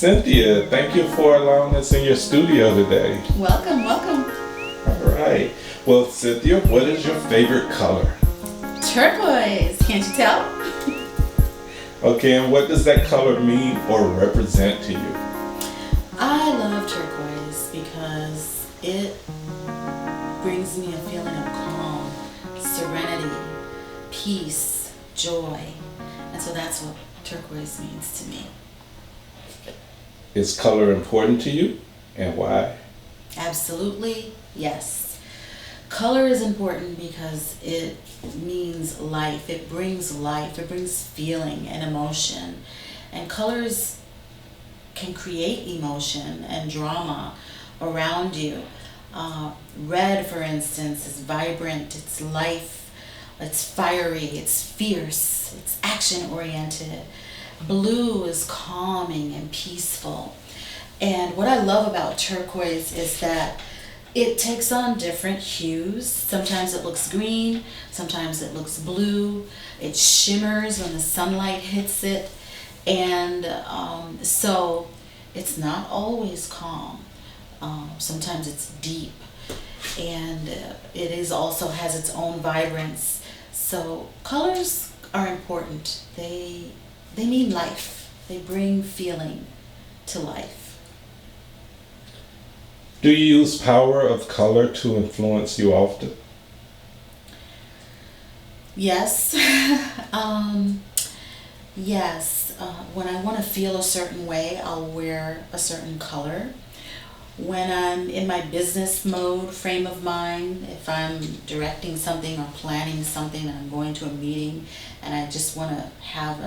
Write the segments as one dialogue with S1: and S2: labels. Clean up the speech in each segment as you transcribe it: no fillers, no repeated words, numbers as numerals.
S1: Cynthia, thank you for allowing us in your studio today.
S2: Welcome, welcome.
S1: All right. Well, Cynthia, what is your favorite color?
S2: Turquoise, can't you tell?
S1: Okay, and what does that color mean or represent to you?
S2: I love turquoise because it brings me a feeling of calm, serenity, peace, joy. And so that's what turquoise means to me.
S1: Is color important to you and why?
S2: Absolutely, yes. Color is important because it means life. It brings life. It brings feeling and emotion. And colors can create emotion and drama around you. Red, for instance, is vibrant. It's life. It's fiery. It's fierce. It's action-oriented. Blue is calming and peaceful. And what I love about turquoise is that it takes on different hues. Sometimes it looks green, sometimes it looks blue. It shimmers when the sunlight hits it. And so it's not always calm. Sometimes it's deep. And it is also has its own vibrance. So colors are important. They mean life. They bring feeling to life.
S1: Do you use power of color to influence you often?
S2: Yes. Yes. When I want to feel a certain way, I'll wear a certain color. When I'm in my business mode, frame of mind, if I'm directing something or planning something and I'm going to a meeting and I just want to have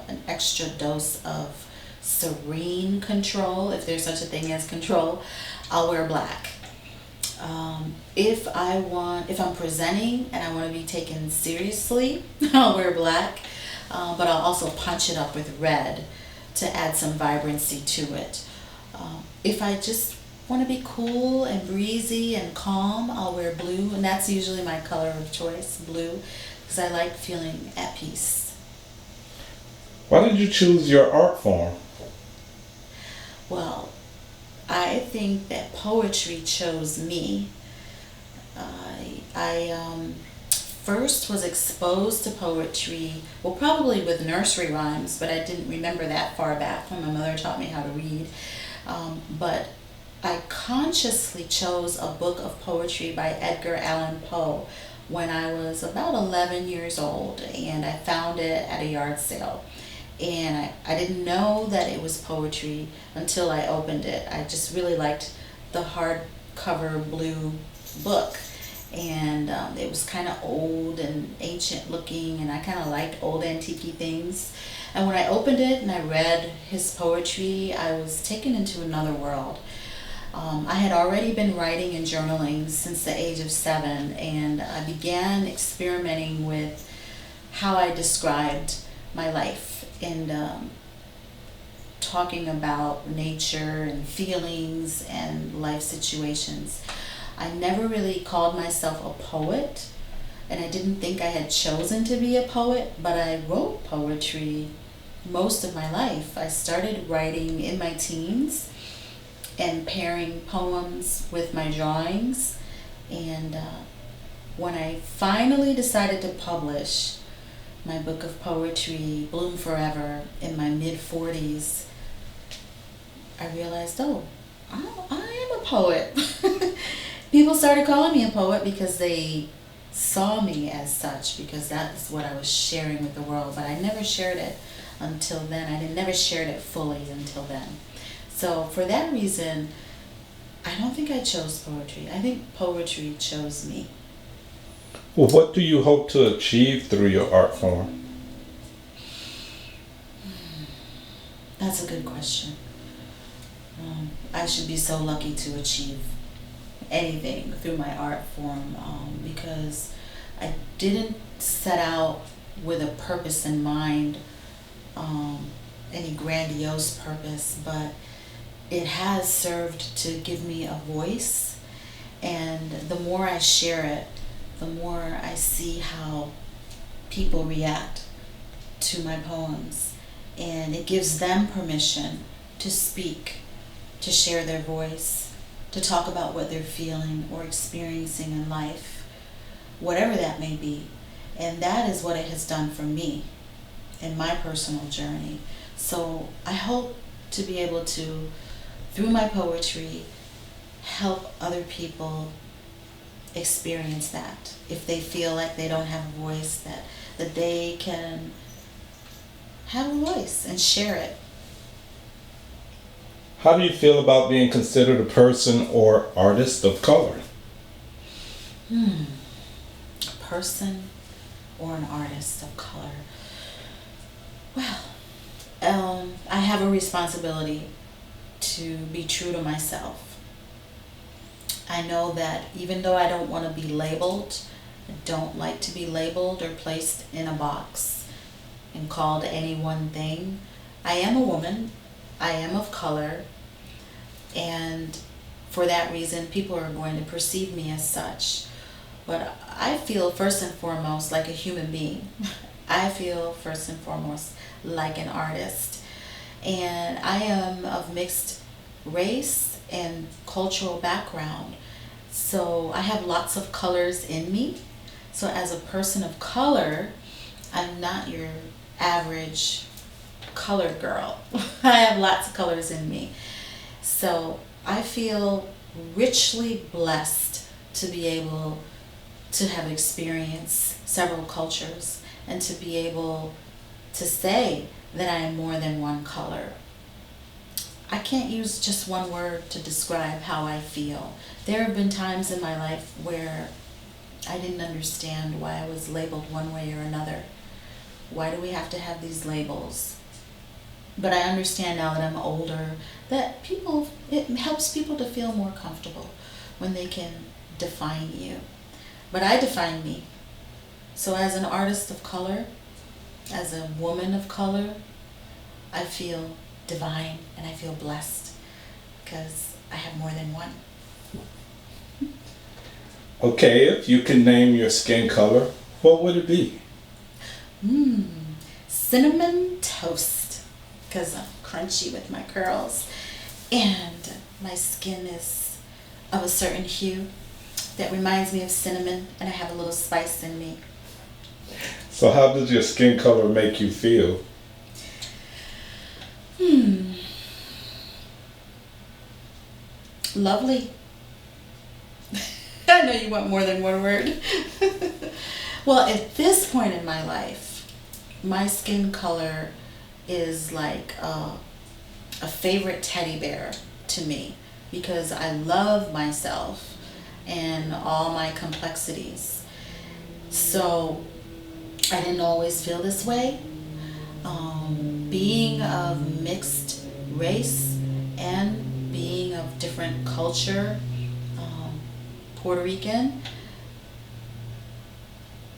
S2: an extra dose of serene control, if there's such a thing as control, I'll wear black. If I'm presenting and I want to be taken seriously, I'll wear black, but I'll also punch it up with red to add some vibrancy to it. If I just want to be cool and breezy and calm, I'll wear blue, and that's usually my color of choice, blue, because I like feeling at peace.
S1: Why did you choose your art form?
S2: Well, I think that poetry chose me. I first was exposed to poetry, well, probably with nursery rhymes, but I didn't remember that far back when my mother taught me how to read. But I consciously chose a book of poetry by Edgar Allan Poe when I was about 11 years old, and I found it at a yard sale. And I didn't know that it was poetry until I opened it. I just really liked the hardcover blue book. And it was kind of old and ancient looking, and I kind of liked old antique things. And when I opened it and I read his poetry, I was taken into another world. I had already been writing and journaling since the age of 7, and I began experimenting with how I described my life and talking about nature and feelings and life situations. I never really called myself a poet, and I didn't think I had chosen to be a poet, but I wrote poetry most of my life. I started writing in my teens and pairing poems with my drawings, and when I finally decided to publish my book of poetry, Bloom Forever, in my mid-40s, I realized, I am a poet. People started calling me a poet because they saw me as such, because that's what I was sharing with the world, but I never shared it until then. I never shared it fully until then. So for that reason, I don't think I chose poetry. I think poetry chose me.
S1: Well, what do you hope to achieve through your art form?
S2: That's a good question. I should be so lucky to achieve anything through my art form, because I didn't set out with a purpose in mind, any grandiose purpose, but it has served to give me a voice, and the more I share it, the more I see how people react to my poems, and it gives them permission to speak, to share their voice, to talk about what they're feeling or experiencing in life, whatever that may be. And that is what it has done for me in my personal journey. So I hope to be able to, through my poetry, help other people experience that. If they feel like they don't have a voice, that they can have a voice and share it.
S1: How do you feel about being considered a person or artist of color?
S2: A person or an artist of color. Well, I have a responsibility to be true to myself. I know that even though I don't want to be labeled, I don't like to be labeled or placed in a box and called any one thing. I am a woman, I am of color, and for that reason people are going to perceive me as such. But I feel first and foremost like a human being. I feel first and foremost like an artist. And I am of mixed race and cultural background. So I have lots of colors in me. So as a person of color, I'm not your average colored girl. I have lots of colors in me. So I feel richly blessed to be able to have experienced several cultures and to be able to say that I am more than one color. I can't use just one word to describe how I feel. There have been times in my life where I didn't understand why I was labeled one way or another. Why do we have to have these labels? But I understand now that I'm older that it helps people to feel more comfortable when they can define you. But I define me. So as an artist of color, as a woman of color, I feel divine and I feel blessed because I have more than one.
S1: Okay, if you can name your skin color, what would it be?
S2: Cinnamon toast, because I'm crunchy with my curls and my skin is of a certain hue that reminds me of cinnamon, and I have a little spice in me.
S1: So how does your skin color make you feel?
S2: Lovely. I know you want more than one word. Well, at this point in my life, my skin color is like a favorite teddy bear to me because I love myself and all my complexities. So I didn't always feel this way. Being of mixed race and being of different culture, Puerto Rican,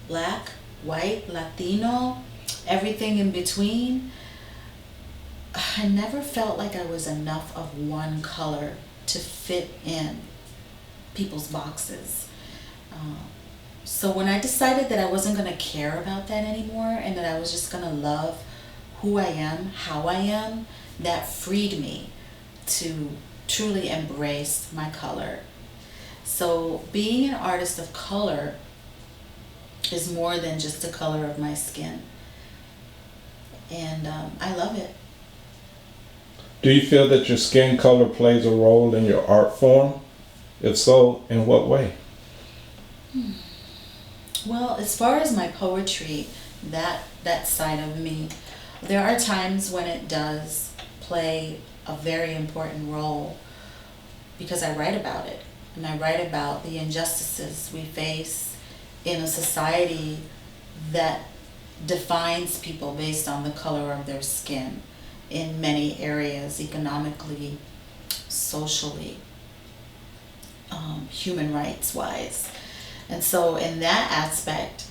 S2: black, white, Latino, everything in between, I never felt like I was enough of one color to fit in people's boxes. So when I decided that I wasn't going to care about that anymore and that I was just going to love who I am, how I am, that freed me to truly embrace my color. So being an artist of color is more than just the color of my skin. And I love it.
S1: Do you feel that your skin color plays a role in your art form? If so, in what way?
S2: Well, as far as my poetry, that side of me, there are times when it does play a very important role because I write about it. And I write about the injustices we face in a society that defines people based on the color of their skin in many areas, economically, socially, human rights wise. And so in that aspect,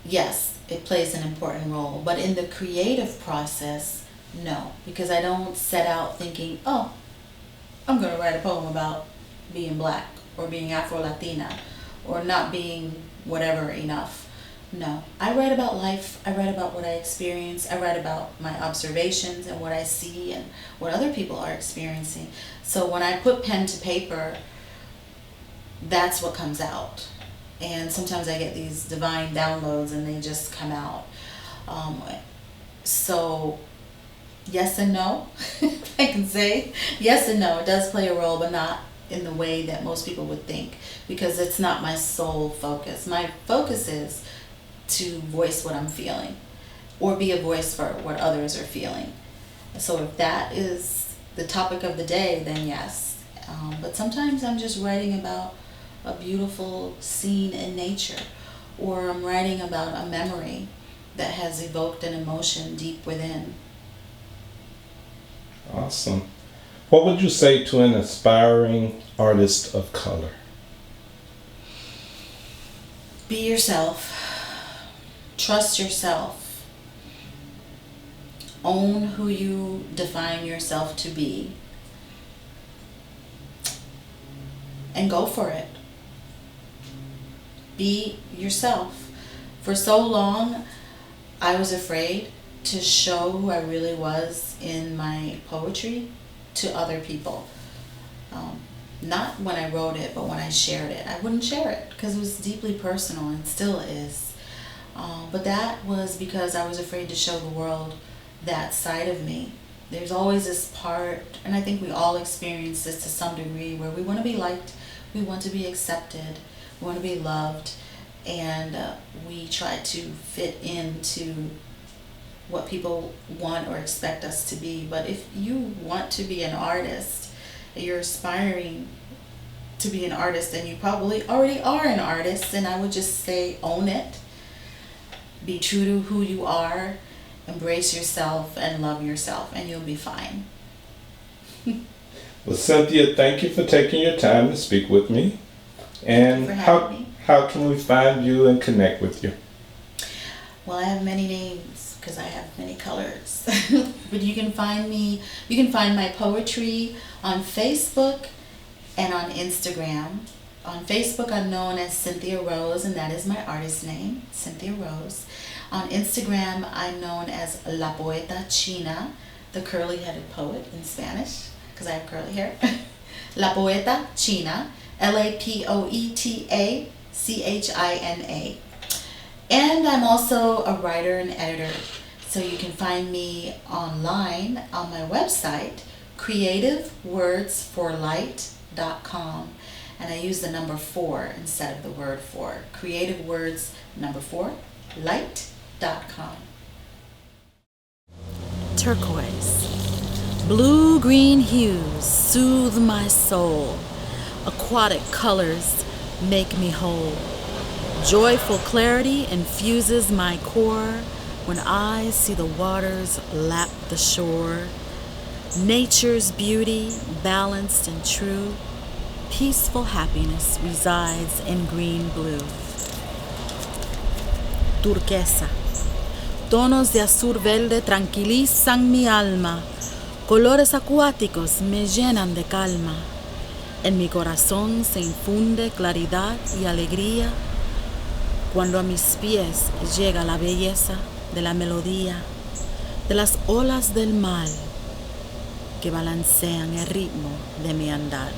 S2: yes, it plays an important role. But in the creative process, no, because I don't set out thinking, oh, I'm going to write a poem about being black or being Afro-Latina or not being whatever enough. No. I write about life. I write about what I experience. I write about my observations and what I see and what other people are experiencing. So when I put pen to paper, that's what comes out. And sometimes I get these divine downloads and they just come out. So yes and no, if I can say. Yes and no, it does play a role, but not in the way that most people would think, because it's not my sole focus. My focus is to voice what I'm feeling or be a voice for what others are feeling. So if that is the topic of the day, then yes. But sometimes I'm just writing about a beautiful scene in nature, or I'm writing about a memory that has evoked an emotion deep within.
S1: Awesome. What would you say to an aspiring artist of color?
S2: Be yourself. Trust yourself. Own who you define yourself to be. And go for it. Be yourself. For so long, I was afraid to show who I really was in my poetry to other people. Not when I wrote it, but when I shared it. I wouldn't share it because it was deeply personal and still is. But that was because I was afraid to show the world that side of me. There's always this part, and I think we all experience this to some degree, where we want to be liked, we want to be accepted, we want to be loved, and we try to fit into what people want or expect us to be. But if you want to be an artist, you're aspiring to be an artist, and you probably already are an artist, and I would just say own it. Be true to who you are, embrace yourself, and love yourself, and you'll be fine.
S1: Well, Cynthia, thank you for taking your time to speak with me. And how can we find you and connect with you?
S2: Well, I have many names because I have many colors. But you can find my poetry on Facebook and on Instagram. On Facebook, I'm known as Cynthia Rose, and that is my artist name, Cynthia Rose. On Instagram, I'm known as La Poeta China, the curly-headed poet in Spanish, because I have curly hair. La Poeta China, LaPoetachina. And I'm also a writer and editor, so you can find me online on my website, creativewordsforlight.com. And I use the number 4 instead of the word 4. Creative Words, number 4, light.com. Turquoise. Blue-green hues soothe my soul. Aquatic colors make me whole. Joyful clarity infuses my core when I see the waters lap the shore. Nature's beauty, balanced and true. Peaceful happiness resides in green blue. Turquesa. Tonos de azul verde tranquilizan mi alma. Colores acuáticos me llenan de calma. En mi corazón se infunde claridad y alegría cuando a mis pies llega la belleza de la melodía de las olas del mar que balancean el ritmo de mi andar.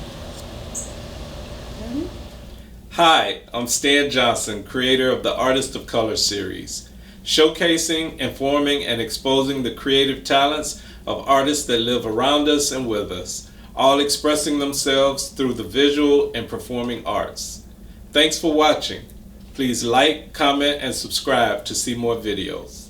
S1: Hi, I'm Stan Johnson, creator of the Artist of Color series, showcasing, informing, and exposing the creative talents of artists that live around us and with us, all expressing themselves through the visual and performing arts. Thanks for watching. Please like, comment, and subscribe to see more videos.